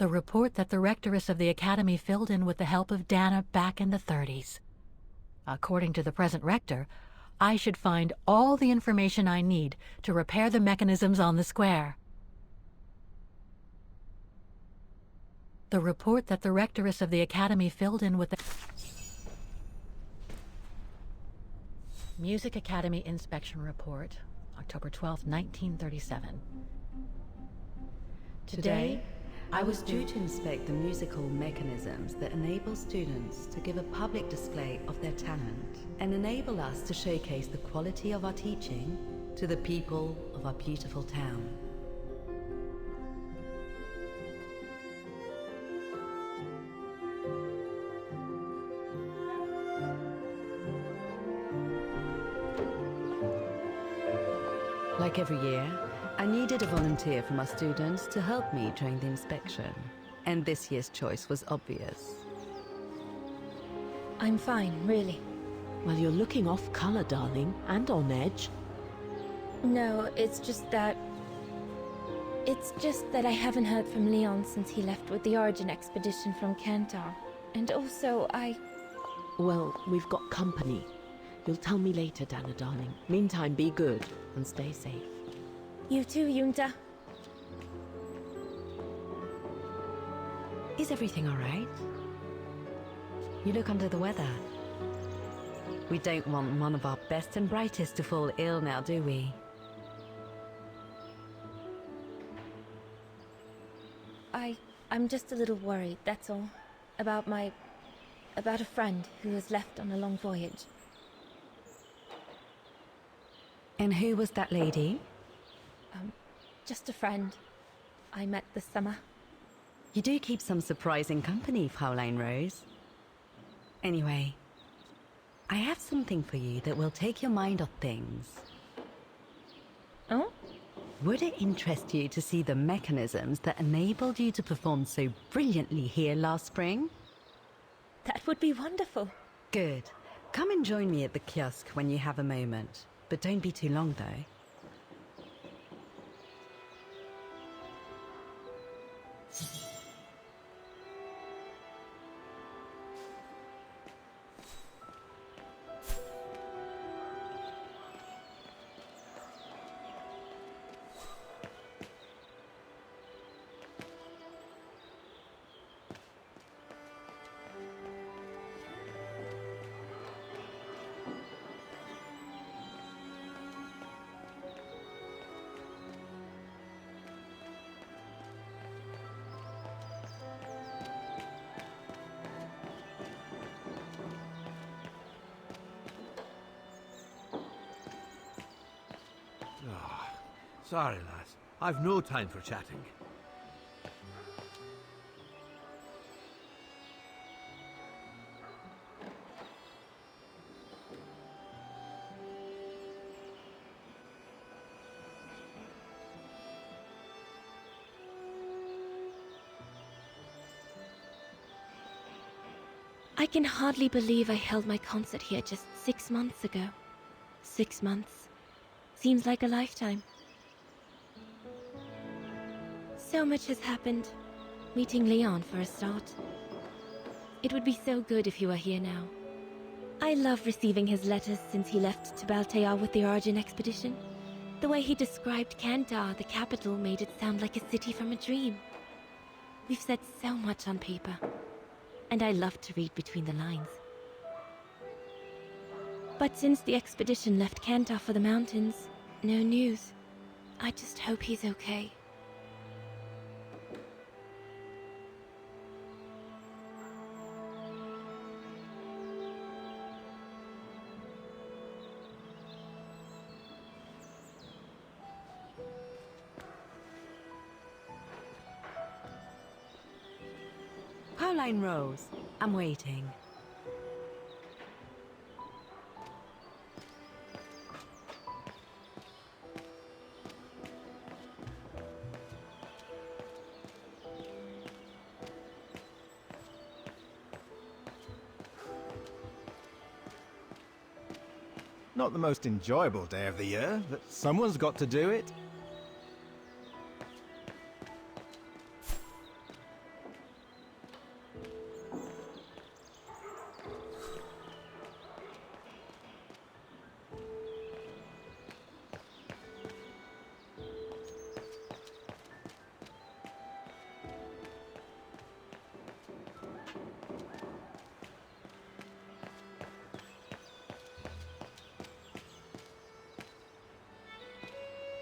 The report that the rectoress of the academy filled in with the help of Dana back in the 30s. According to the present rector, I should find all the information I need to repair the mechanisms on the square. The report that the rectoress of the academy filled in with the Music Academy Inspection Report, October 12, 1937. Today, I was due to inspect the musical mechanisms that enable students to give a public display of their talent and enable us to showcase the quality of our teaching to the people of our beautiful town. Like every year, I needed a volunteer from our students to help me during the inspection, and this year's choice was obvious. I'm fine, really. Well, you're looking off color, darling, and on edge. No, it's just that I haven't heard from Leon since he left with the Origin expedition from Kantar. And also, Well, we've got company. You'll tell me later, Dana, darling. Meantime, be good and stay safe. You too, Yunta. Is everything all right? You look under the weather. We don't want one of our best and brightest to fall ill now, do we? I'm just a little worried, that's all. About a friend who has left on a long voyage. And who was that lady? Just a friend I met this summer. You do keep some surprising company, Fraulein Rose. Anyway, I have something for you that will take your mind off things. Oh? Would it interest you to see the mechanisms that enabled you to perform so brilliantly here last spring? That would be wonderful. Good. Come and join me at the kiosk when you have a moment. But don't be too long, though. Sorry, lass. I've no time for chatting. I can hardly believe I held my concert here just 6 months ago. 6 months. Seems like a lifetime. So much has happened. Meeting Leon for a start. It would be so good if he were here now. I love receiving his letters since he left to Baltea with the Origin expedition. The way he described Kantar, the capital, made it sound like a city from a dream. We've said so much on paper, and I love to read between the lines. But since the expedition left Kantar for the mountains, no news. I just hope he's okay. Fraulein Rose, I'm waiting. Not the most enjoyable day of the year, but someone's got to do it.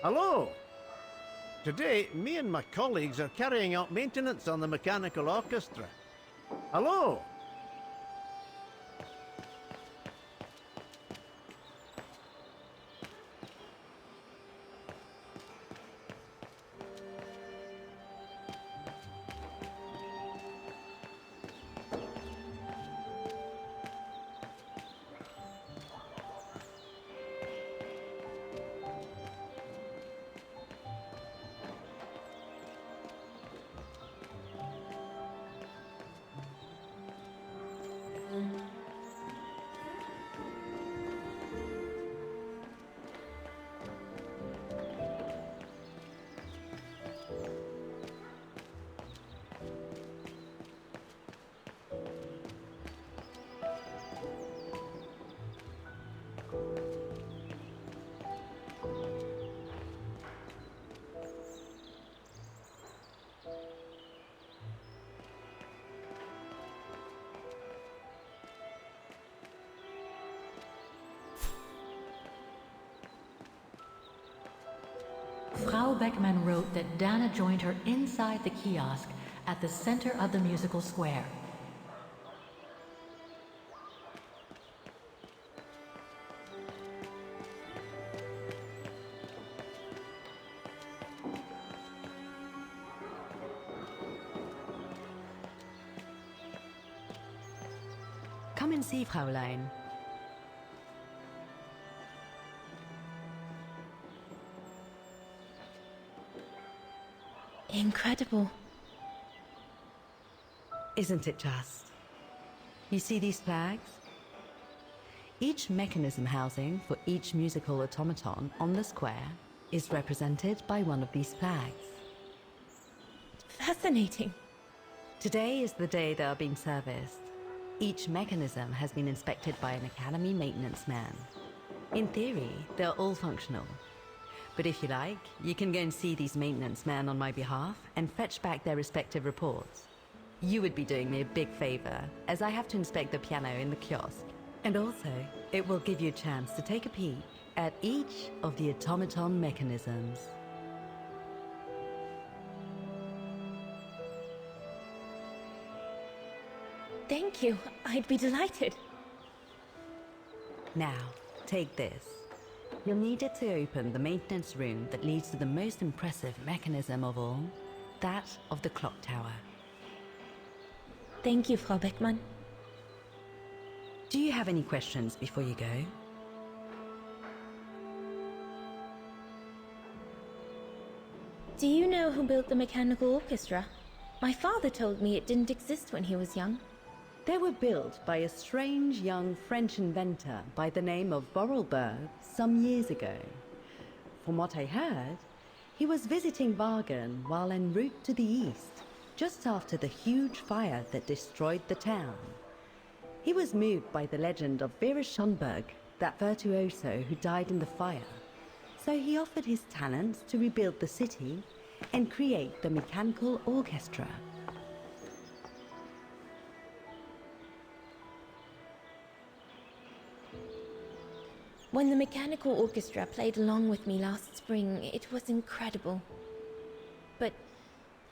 Hello! Today, me and my colleagues are carrying out maintenance on the mechanical orchestra. Hello! Frau Beckmann wrote that Dana joined her inside the kiosk at the center of the musical square. Come and see, Fraulein. Incredible. Isn't it just? You see these flags? Each mechanism housing for each musical automaton on the square is represented by one of these flags. Fascinating. Today is the day they are being serviced. Each mechanism has been inspected by an Academy maintenance man. In theory, they're all functional. But if you like, you can go and see these maintenance men on my behalf and fetch back their respective reports. You would be doing me a big favor, as I have to inspect the piano in the kiosk. And also, it will give you a chance to take a peek at each of the automaton mechanisms. Thank you. I'd be delighted. Now, take this. You'll need it to open the maintenance room that leads to the most impressive mechanism of all, that of the clock tower. Thank you, Frau Beckmann. Do you have any questions before you go? Do you know who built the mechanical orchestra? My father told me it didn't exist when he was young. They were built by a strange young French inventor by the name of Borelberg some years ago. From what I heard, he was visiting Wagen while en route to the east, just after the huge fire that destroyed the town. He was moved by the legend of Vera Schönberg, that virtuoso who died in the fire. So he offered his talents to rebuild the city and create the mechanical orchestra. When the mechanical orchestra played along with me last spring, it was incredible. But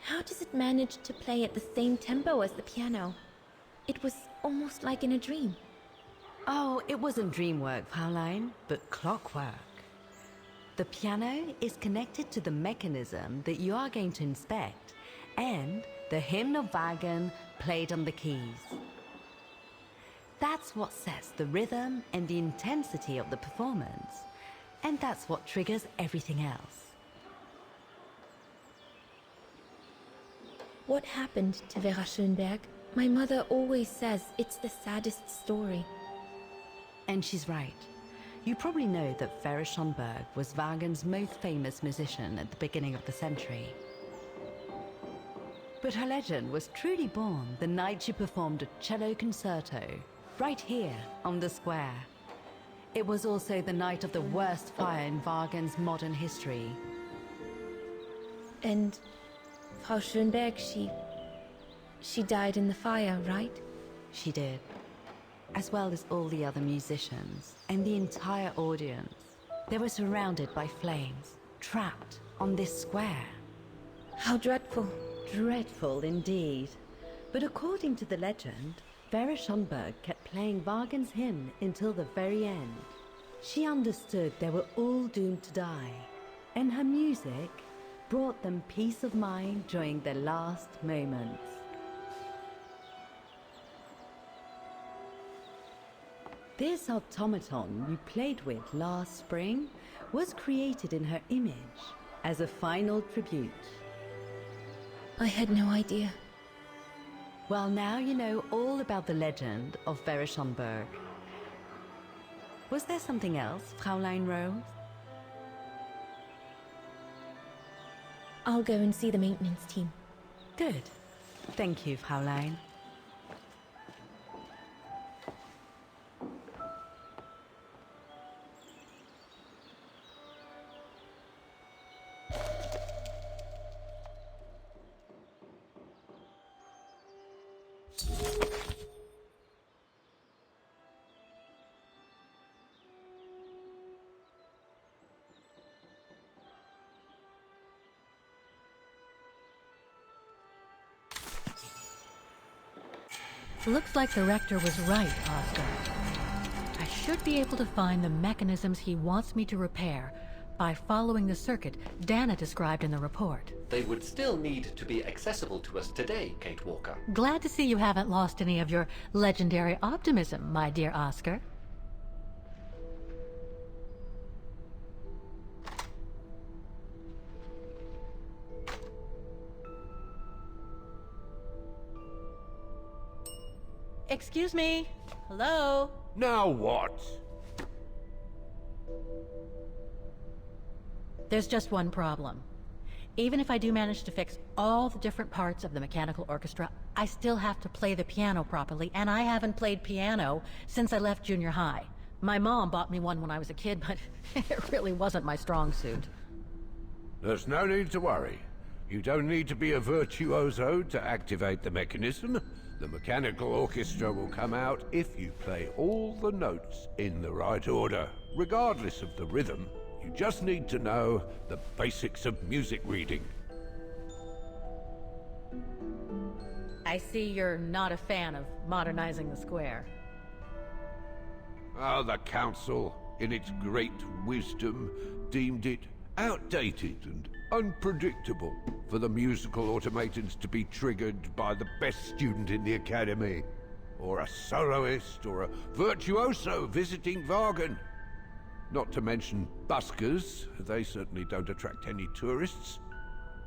how does it manage to play at the same tempo as the piano? It was almost like in a dream. Oh, it wasn't dream work, Fraulein, but clockwork. The piano is connected to the mechanism that you are going to inspect, and the hymn of Wagen played on the keys. That's what sets the rhythm and the intensity of the performance, and that's what triggers everything else. What happened to Vera Schönberg? My mother always says it's the saddest story. And she's right. You probably know that Vera Schönberg was Wagen's most famous musician at the beginning of the century. But her legend was truly born the night she performed a cello concerto right here on the square. It was also the night of the worst fire in Wagen's modern history. And Frau Schönberg, she died in the fire, right? She did, as well as all the other musicians and the entire audience. They were surrounded by flames, trapped on this square. How dreadful. Dreadful indeed. But according to the legend, Vera Schönberg kept playing Wagen's hymn until the very end. She understood they were all doomed to die, and her music brought them peace of mind during their last moments. This automaton you played with last spring was created in her image as a final tribute. I had no idea. Well, now you know all about the legend of Vera Schönberg. Was there something else, Fräulein Rose? I'll go and see the maintenance team. Good. Thank you, Fräulein. Looks like the rector was right, Oscar. I should be able to find the mechanisms he wants me to repair by following the circuit Dana described in the report. They would still need to be accessible to us today, Kate Walker. Glad to see you haven't lost any of your legendary optimism, my dear Oscar. Excuse me. Hello? Now what? There's just one problem. Even if I do manage to fix all the different parts of the mechanical orchestra, I still have to play the piano properly, and I haven't played piano since I left junior high. My mom bought me one when I was a kid, but it really wasn't my strong suit. There's no need to worry. You don't need to be a virtuoso to activate the mechanism. The mechanical orchestra will come out if you play all the notes in the right order, regardless of the rhythm. You just need to know the basics of music reading. I see you're not a fan of modernizing the square. The council, in its great wisdom, deemed it outdated and unpredictable for the musical automatons to be triggered by the best student in the academy, or a soloist, or a virtuoso visiting Wagen. Not to mention buskers. They certainly don't attract any tourists.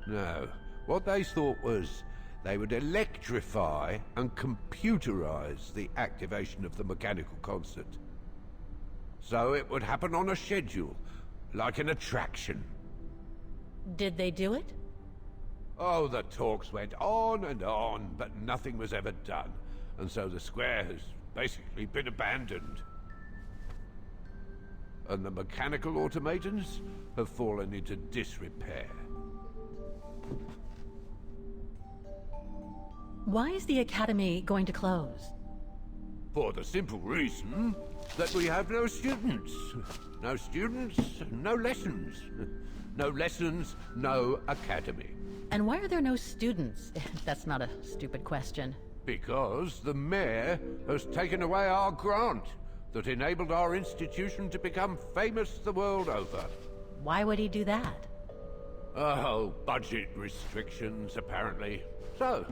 No, what they thought was they would electrify and computerize the activation of the mechanical concert. So it would happen on a schedule, like an attraction. Did they do it? Oh, the talks went on, but nothing was ever done. And so the square has basically been abandoned. And the mechanical automatons have fallen into disrepair. Why is the academy going to close? For the simple reason that we have no students. No students, no lessons. No lessons, no academy. And why are there no students? That's not a stupid question. Because the mayor has taken away our grant that enabled our institution to become famous the world over. Why would he do that? Oh, budget restrictions, apparently. So,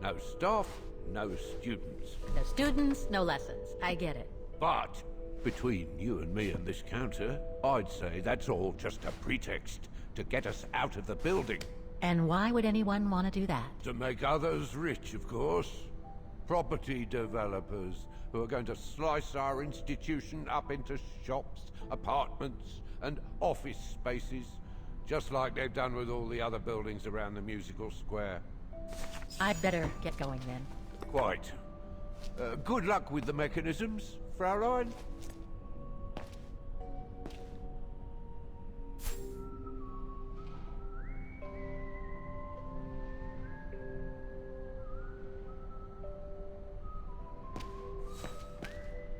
no staff, no students. No students, no lessons. I get it. But, between you and me and this counter, I'd say that's all just a pretext to get us out of the building. And why would anyone want to do that? To make others rich, of course. Property developers who are going to slice our institution up into shops, apartments, and office spaces, just like they've done with all the other buildings around the musical square. I'd better get going then. Quite. Good luck with the mechanisms, Fraulein.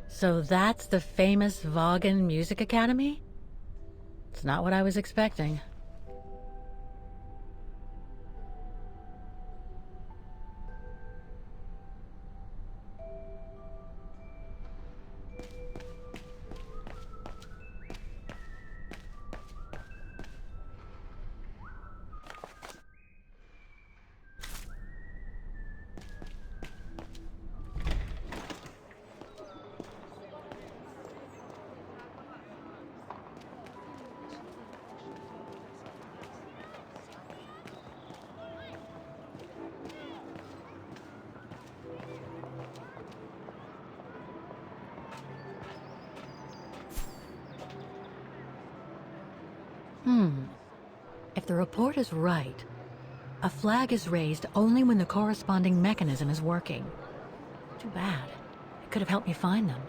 So that's the famous Wagen Music Academy? It's not what I was expecting. If the report is right, a flag is raised only when the corresponding mechanism is working. Too bad. It could have helped me find them.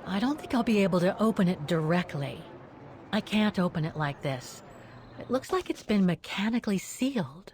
I don't think I'll be able to open it directly. I can't open it like this. It looks like it's been mechanically sealed.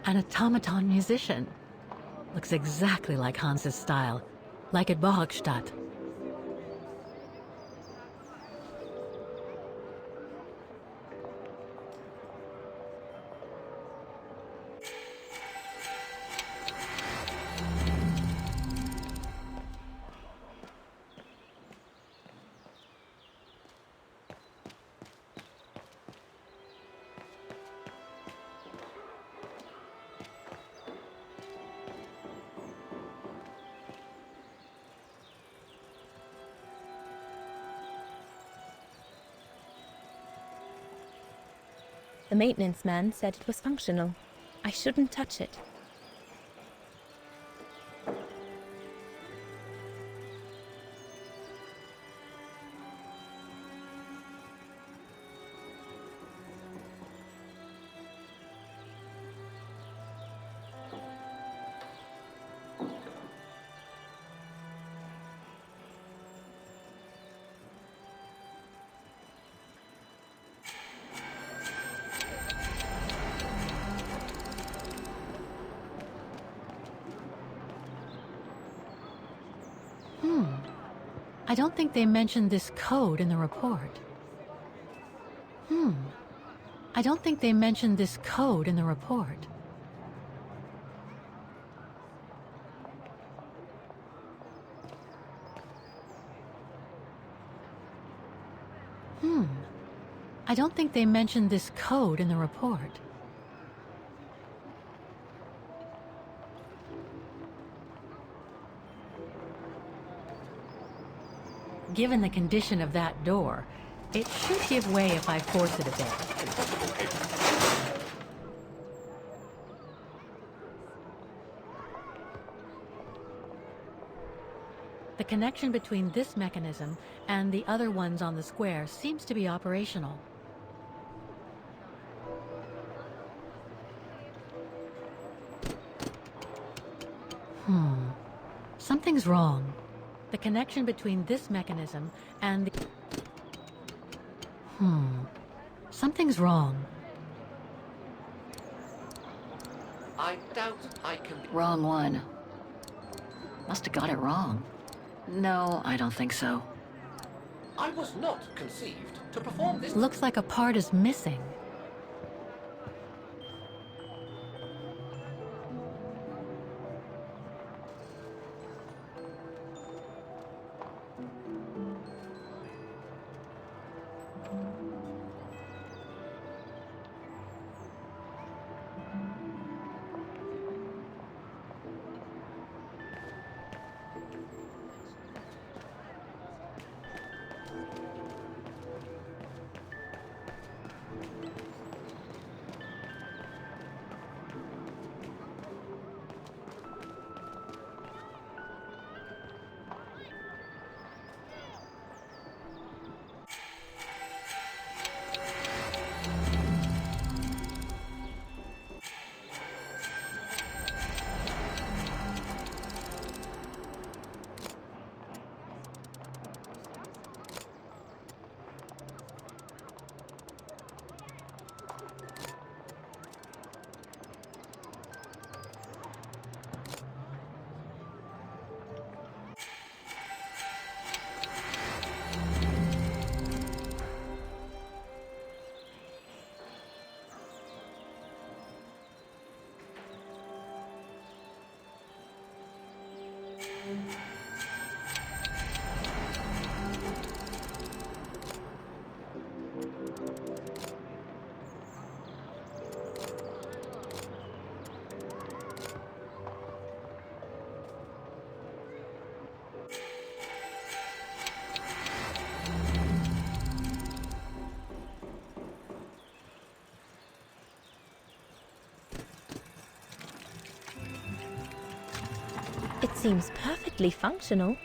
An automaton musician. Looks exactly like Hans's style, like at Bohogstadt. The maintenance man said it was functional. I shouldn't touch it. I don't think they mentioned this code in the report. I don't think they mentioned this code in the report. I don't think they mentioned this code in the report. Given the condition of that door, it should give way if I force it a bit. The connection between this mechanism and the other ones on the square seems to be operational. Something's wrong. The connection between this mechanism and the... Something's wrong. I doubt I can... Wrong one. Must have got it wrong. No, I don't think so. I was not conceived to perform this... Looks like a part is missing. seems perfectly functional.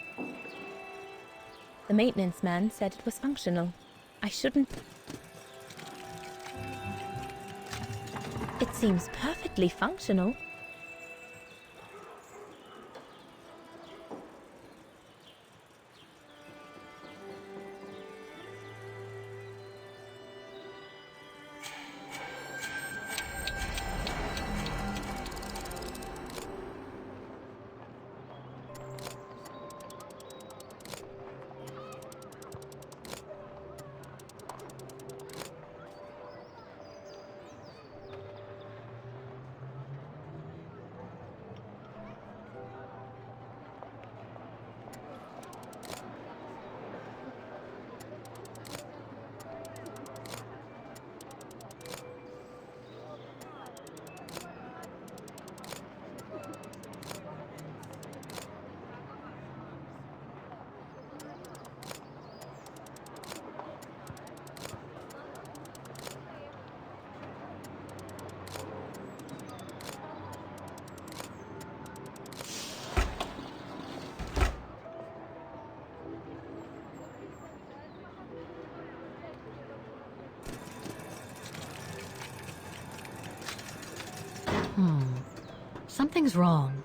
The maintenance man said it was functional. I shouldn't... It seems perfectly functional. Something's wrong.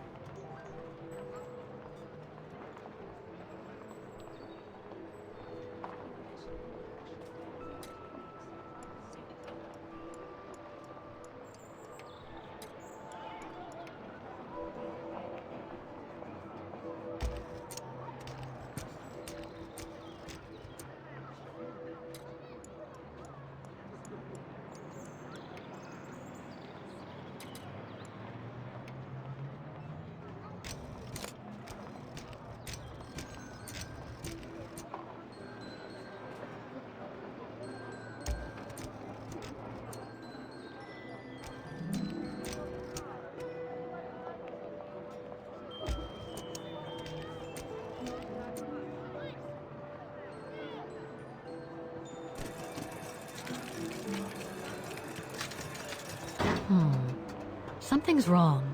Something's wrong.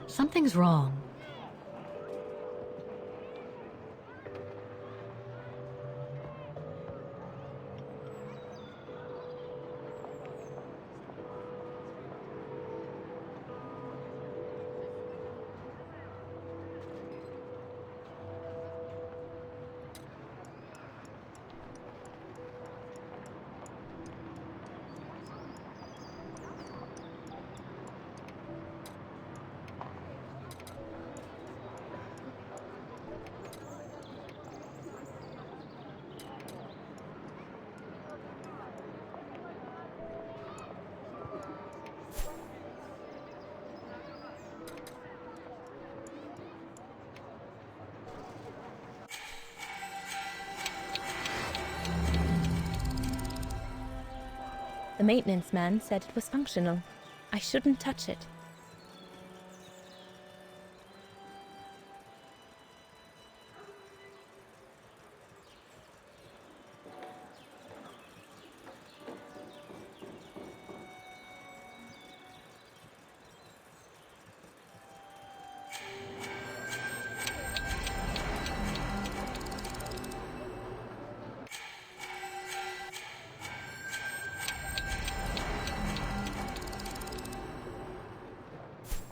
Something's wrong. The maintenance man said it was functional. I shouldn't touch it.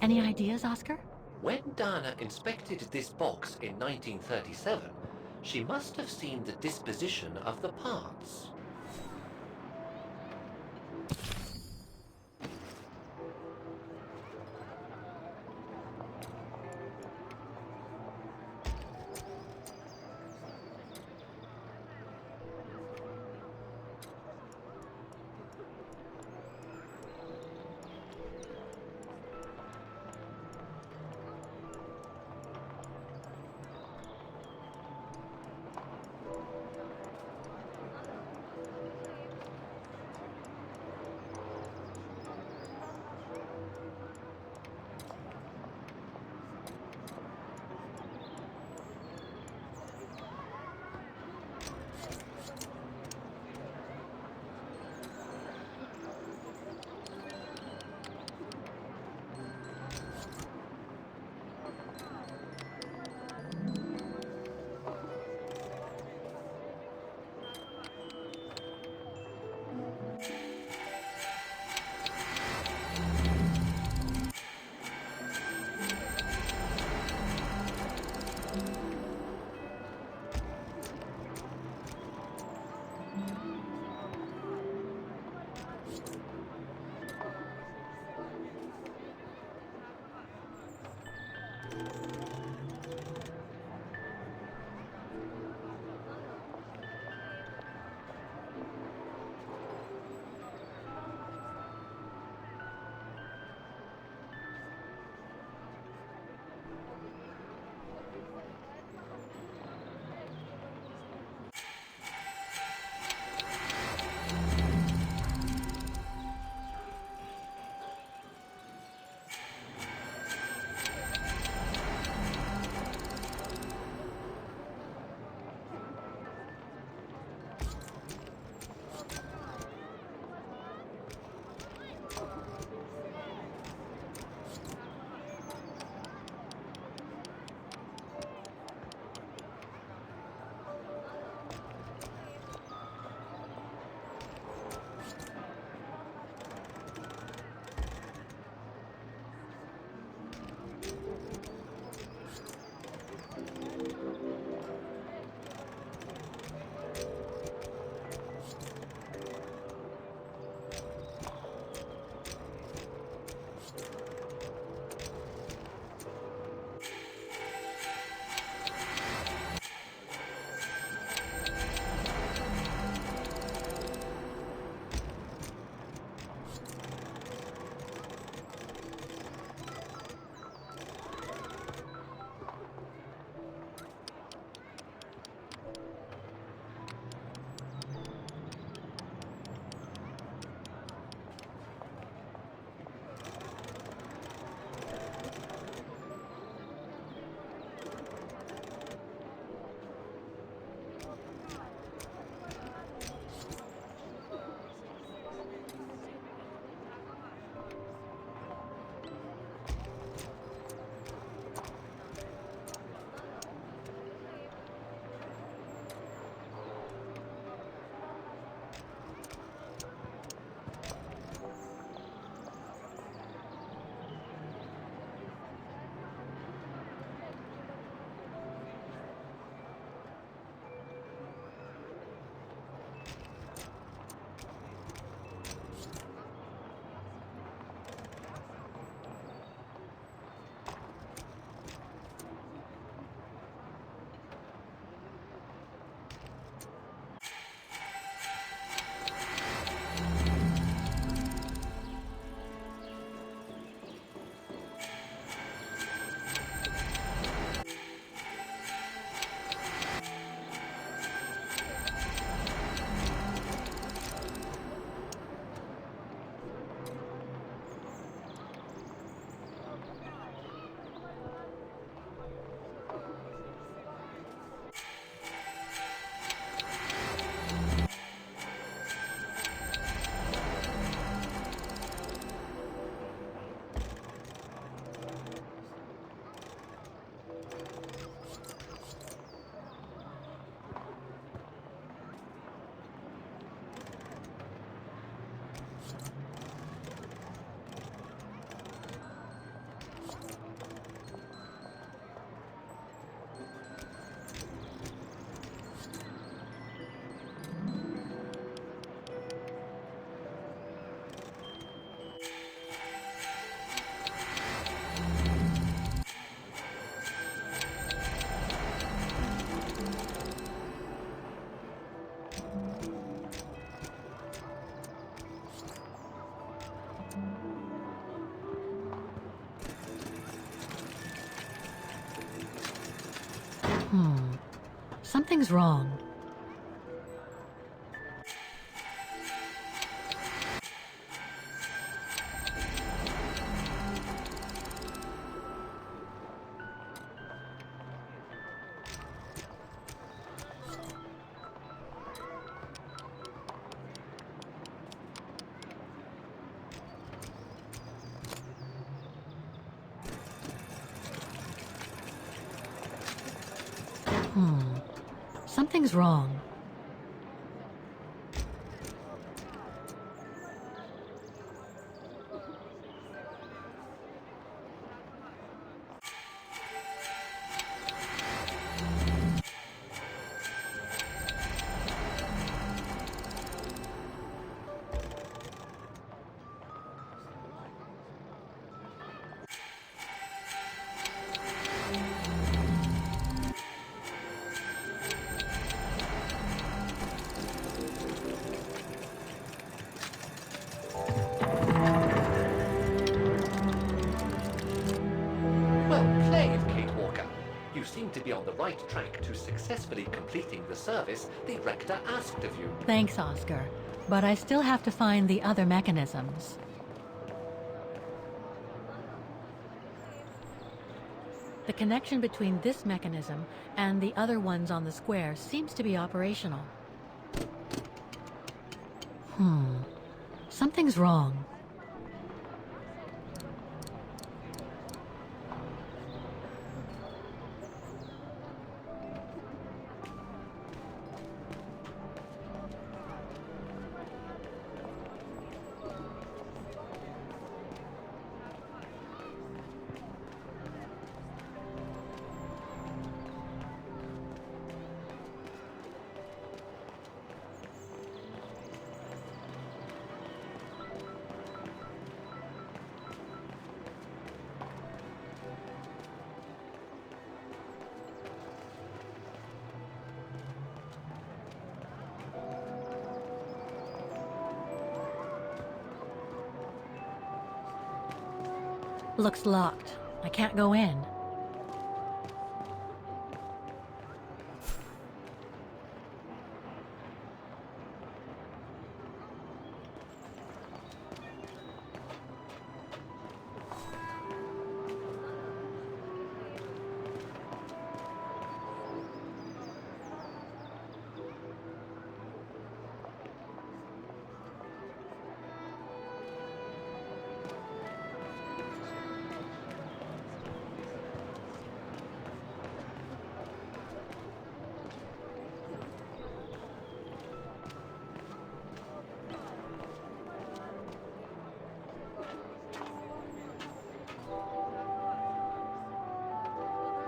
Any ideas, Oscar? When Dana inspected this box in 1937, she must have seen the disposition of the parts. Something's wrong. Something's wrong. Well played, Kate Walker. You seem to be on the right track to successfully completing the service the Rector asked of you. Thanks, Oscar. But I still have to find the other mechanisms. The connection between this mechanism and the other ones on the square seems to be operational. Something's wrong. Looks locked. I can't go in.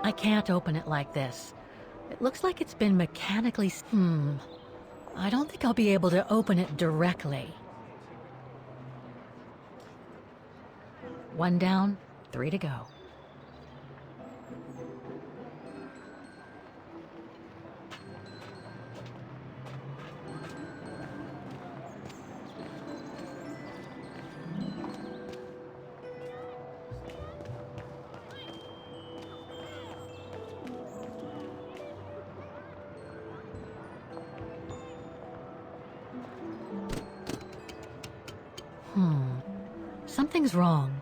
I can't open it like this. It looks like it's been mechanically... I don't think I'll be able to open it directly. 1 down, 3 to go. Something's wrong.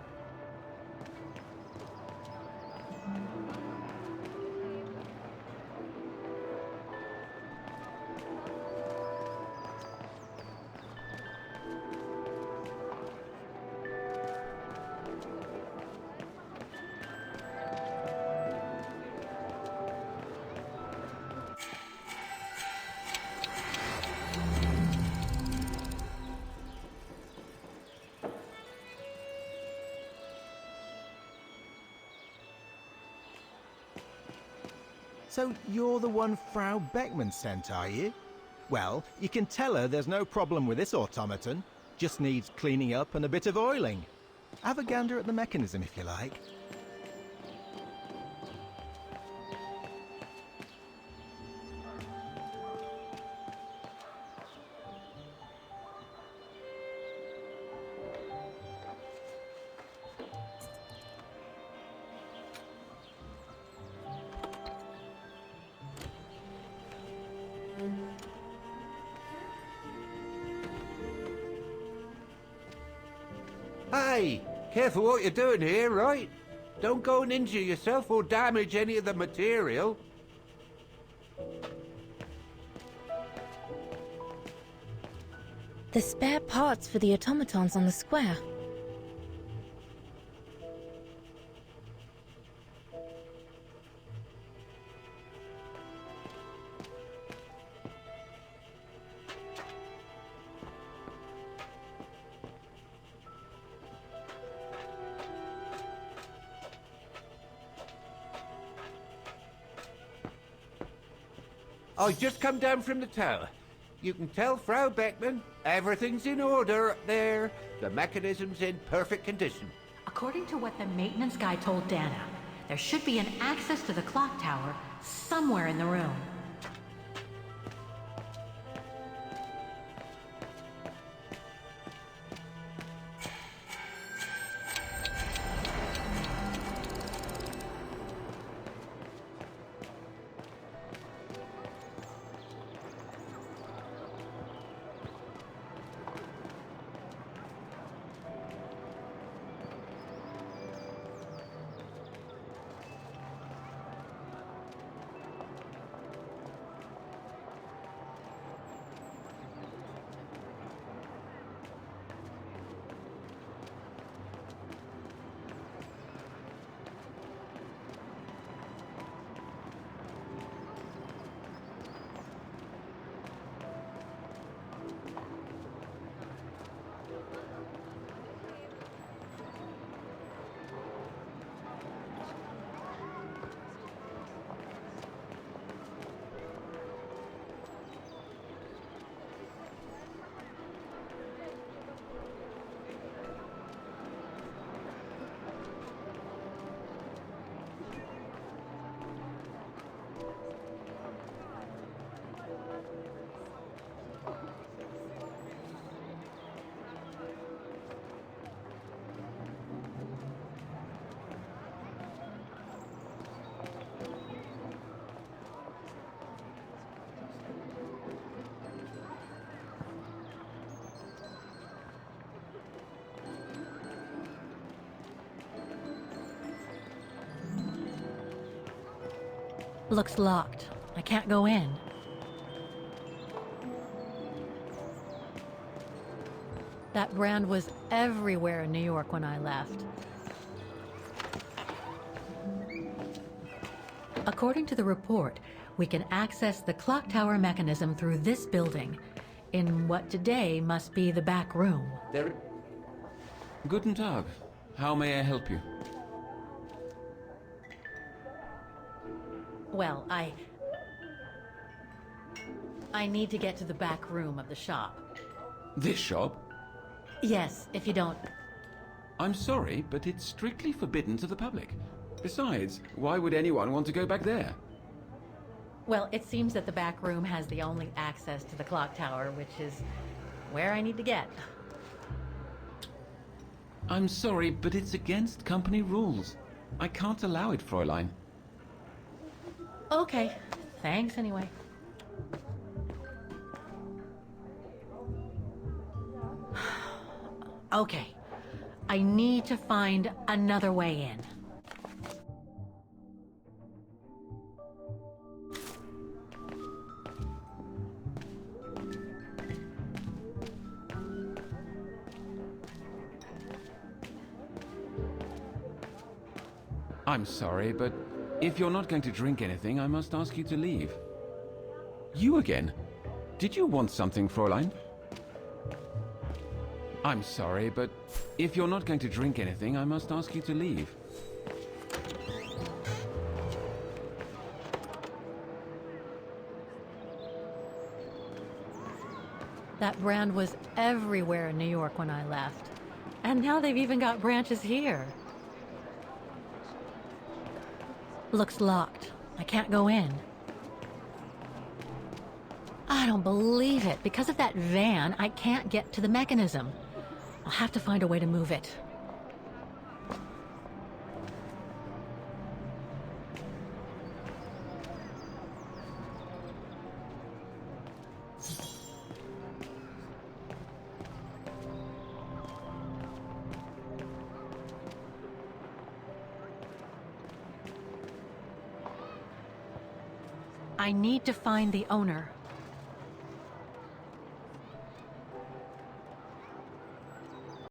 So you're the one Frau Beckman sent, are you? Well, you can tell her there's no problem with this automaton. Just needs cleaning up and a bit of oiling. Have a gander at the mechanism if you like. Hey, careful what you're doing here, right? Don't go and injure yourself or damage any of the material. The spare parts for the automatons on the square. I just come down from the tower. You can tell Frau Beckman everything's in order up there. The mechanism's in perfect condition. According to what the maintenance guy told Dana, there should be an access to the clock tower somewhere in the room. Looks locked. I can't go in. That brand was everywhere in New York when I left. According to the report, we can access the clock tower mechanism through this building, in what today must be the back room. Guten Tag. How may I help you? Well, I need to get to the back room of the shop. This shop? Yes, if you don't... I'm sorry, but it's strictly forbidden to the public. Besides, why would anyone want to go back there? Well, it seems that the back room has the only access to the clock tower, which is where I need to get. I'm sorry, but it's against company rules. I can't allow it, Fräulein. Okay, thanks anyway. Okay, I need to find another way in. I'm sorry, but if you're not going to drink anything, I must ask you to leave. You again? Did you want something, Fräulein? I'm sorry, but if you're not going to drink anything, I must ask you to leave. That brand was everywhere in New York when I left. And now they've even got branches here. Looks locked. I can't go in. I don't believe it. Because of that van, I can't get to the mechanism. I'll have to find a way to move it. I need to find the owner.